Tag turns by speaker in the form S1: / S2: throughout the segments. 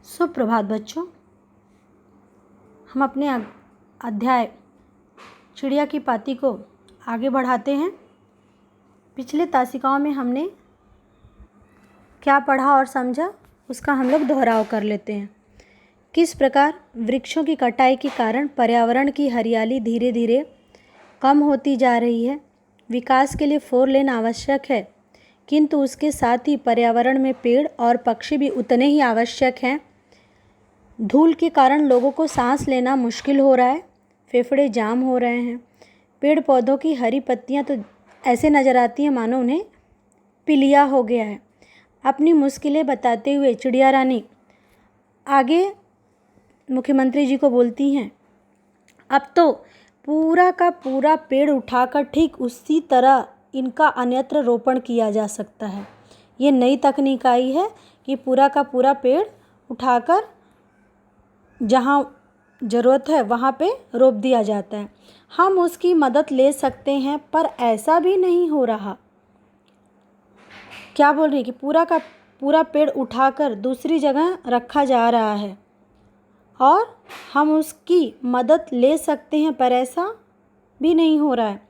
S1: सुप्रभात बच्चों। हम अपने अध्याय चिड़िया की पाती को आगे बढ़ाते हैं। पिछले तासिकाओं में हमने क्या पढ़ा और समझा उसका हम लोग दोहराव कर लेते हैं। किस प्रकार वृक्षों की कटाई के कारण पर्यावरण की हरियाली धीरे धीरे कम होती जा रही है। विकास के लिए 4 लेन आवश्यक है, किंतु उसके साथ ही पर्यावरण में पेड़ और पक्षी भी उतने ही आवश्यक हैं। धूल के कारण लोगों को सांस लेना मुश्किल हो रहा है, फेफड़े जाम हो रहे हैं। पेड़ पौधों की हरी पत्तियां तो ऐसे नज़र आती हैं मानो उन्हें पीलिया हो गया है। अपनी मुश्किलें बताते हुए चिड़िया रानी आगे मुख्यमंत्री जी को बोलती हैं, अब तो पूरा का पूरा पेड़ उठाकर ठीक उसी तरह इनका अन्यत्र रोपण किया जा सकता है। ये नई तकनीक आई है कि पूरा का पूरा पेड़ उठाकर जहाँ ज़रूरत है वहाँ पे रोप दिया जाता है। हम उसकी मदद ले सकते हैं, पर ऐसा भी नहीं हो रहा। क्या बोल रही है कि पूरा का पूरा पेड़ उठाकर दूसरी जगह रखा जा रहा है और हम उसकी मदद ले सकते हैं, पर ऐसा भी नहीं हो रहा है।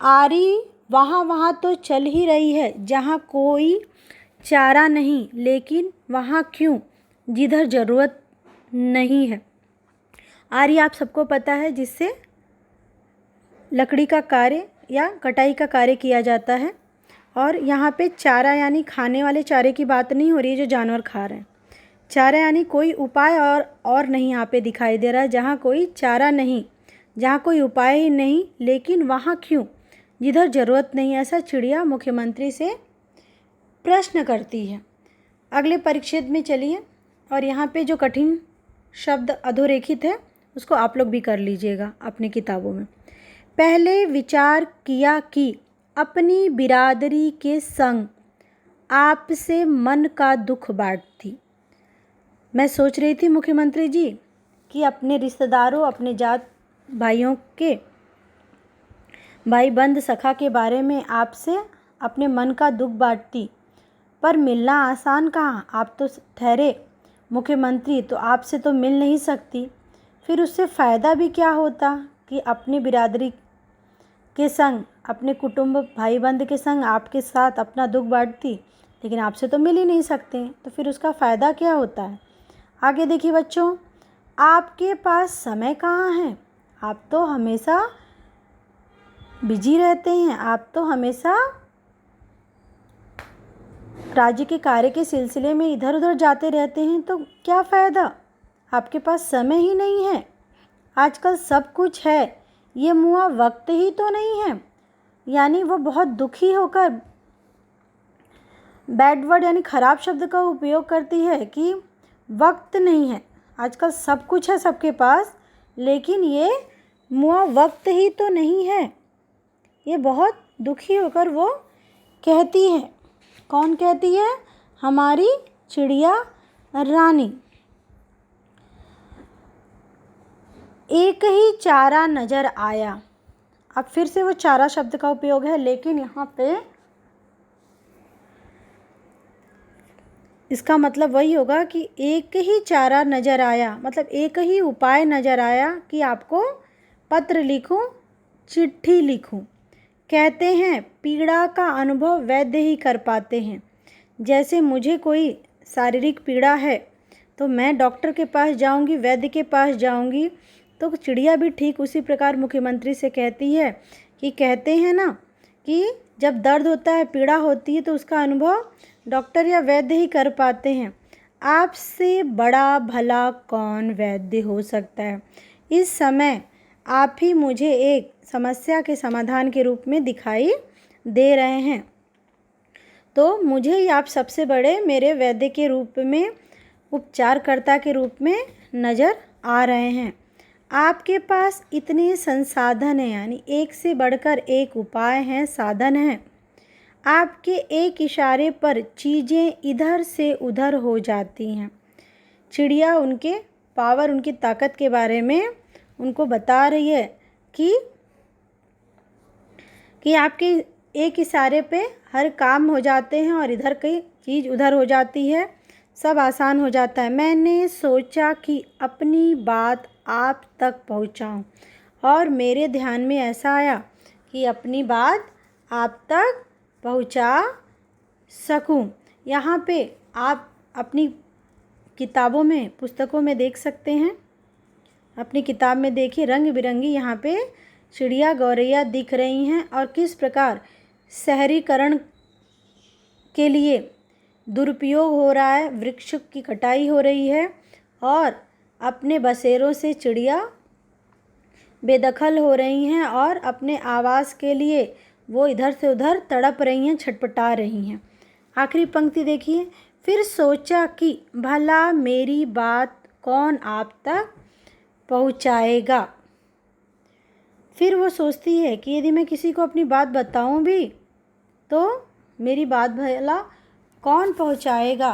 S1: आरी वहाँ तो चल ही रही है जहाँ कोई चारा नहीं, लेकिन वहाँ क्यों जिधर ज़रूरत नहीं है। आरी आप सबको पता है, जिससे लकड़ी का कार्य या कटाई का कार्य किया जाता है। और यहाँ पे चारा यानी खाने वाले चारे की बात नहीं हो रही है जो जानवर खा रहे हैं। चारा यानी कोई उपाय और नहीं यहाँ पे दिखाई दे रहा है, जहाँ कोई चारा नहीं, जहाँ कोई उपाय ही नहीं, लेकिन वहाँ क्यों जिधर ज़रूरत नहीं। ऐसा चिड़िया मुख्यमंत्री से प्रश्न करती है। अगले परिच्छेद में चलिए, और यहाँ पे जो कठिन शब्द अधोरेखित है उसको आप लोग भी कर लीजिएगा अपनी किताबों में। पहले विचार किया कि अपनी बिरादरी के संग आपसे मन का दुख बांटती। मैं सोच रही थी मुख्यमंत्री जी कि अपने रिश्तेदारों, अपने जात भाइयों के भाई बंद सखा के बारे में आपसे अपने मन का दुख बांटती, पर मिलना आसान कहाँ। आप तो ठहरे मुख्यमंत्री, तो आपसे तो मिल नहीं सकती। फिर उससे फ़ायदा भी क्या होता कि अपनी बिरादरी के संग, अपने कुटुंब भाई बंद के संग आपके साथ अपना दुख बांटती, लेकिन आपसे तो मिल ही नहीं सकते, तो फिर उसका फ़ायदा क्या होता है। आगे देखिए बच्चों, आपके पास समय कहाँ है। आप तो हमेशा बिजी रहते हैं, आप तो हमेशा राज्य के कार्य के सिलसिले में इधर उधर जाते रहते हैं, तो क्या फ़ायदा। आपके पास समय ही नहीं है। आजकल सब कुछ है, ये मुआ वक्त ही तो नहीं है। यानी वो बहुत दुखी होकर बैड वर्ड यानी ख़राब शब्द का उपयोग करती है कि वक्त नहीं है। आजकल सब कुछ है सबके पास, लेकिन ये मुआ वक्त ही तो नहीं है। ये बहुत दुखी होकर वो कहती है। कौन कहती है? हमारी चिड़िया रानी। एक ही चारा नज़र आया। अब फिर से वो चारा शब्द का उपयोग है, लेकिन यहाँ पे इसका मतलब वही होगा कि एक ही चारा नज़र आया, मतलब एक ही उपाय नज़र आया कि आपको पत्र लिखूं, चिट्ठी लिखूं। कहते हैं पीड़ा का अनुभव वैद्य ही कर पाते हैं। जैसे मुझे कोई शारीरिक पीड़ा है तो मैं डॉक्टर के पास जाऊंगी, वैद्य के पास जाऊंगी, तो चिड़िया भी ठीक उसी प्रकार मुख्यमंत्री से कहती है कि कहते हैं ना कि जब दर्द होता है, पीड़ा होती है, तो उसका अनुभव डॉक्टर या वैद्य ही कर पाते हैं। आपसे बड़ा भला कौन वैद्य हो सकता है। इस समय आप ही मुझे एक समस्या के समाधान के रूप में दिखाई दे रहे हैं, तो मुझे ही आप सबसे बड़े मेरे वैद्य के रूप में, उपचारकर्ता के रूप में नज़र आ रहे हैं। आपके पास इतने संसाधन हैं, यानी एक से बढ़कर एक उपाय हैं, साधन हैं। आपके एक इशारे पर चीज़ें इधर से उधर हो जाती हैं। चिड़िया उनके पावर, उनकी ताकत के बारे में उनको बता रही है कि आपके एक इशारे पे हर काम हो जाते हैं और इधर की चीज़ उधर हो जाती है। सब आसान हो जाता है। मैंने सोचा कि अपनी बात आप तक पहुंचाऊं और मेरे ध्यान में ऐसा आया कि अपनी बात आप तक पहुंचा सकूं। यहाँ पे आप अपनी किताबों में, पुस्तकों में देख सकते हैं। अपनी किताब में देखिए, रंग बिरंगी यहाँ पे चिड़िया गौरैया दिख रही हैं और किस प्रकार शहरीकरण के लिए दुरुपयोग हो रहा है, वृक्ष की कटाई हो रही है और अपने बसेरों से चिड़िया बेदखल हो रही हैं और अपने आवास के लिए वो इधर से उधर तड़प रही हैं, छटपटा रही हैं। आखिरी पंक्ति देखिए, फिर सोचा कि भला मेरी बात कौन आप तक पहुंचाएगा। फिर वो सोचती है कि यदि मैं किसी को अपनी बात बताऊं भी तो मेरी बात भला कौन पहुंचाएगा।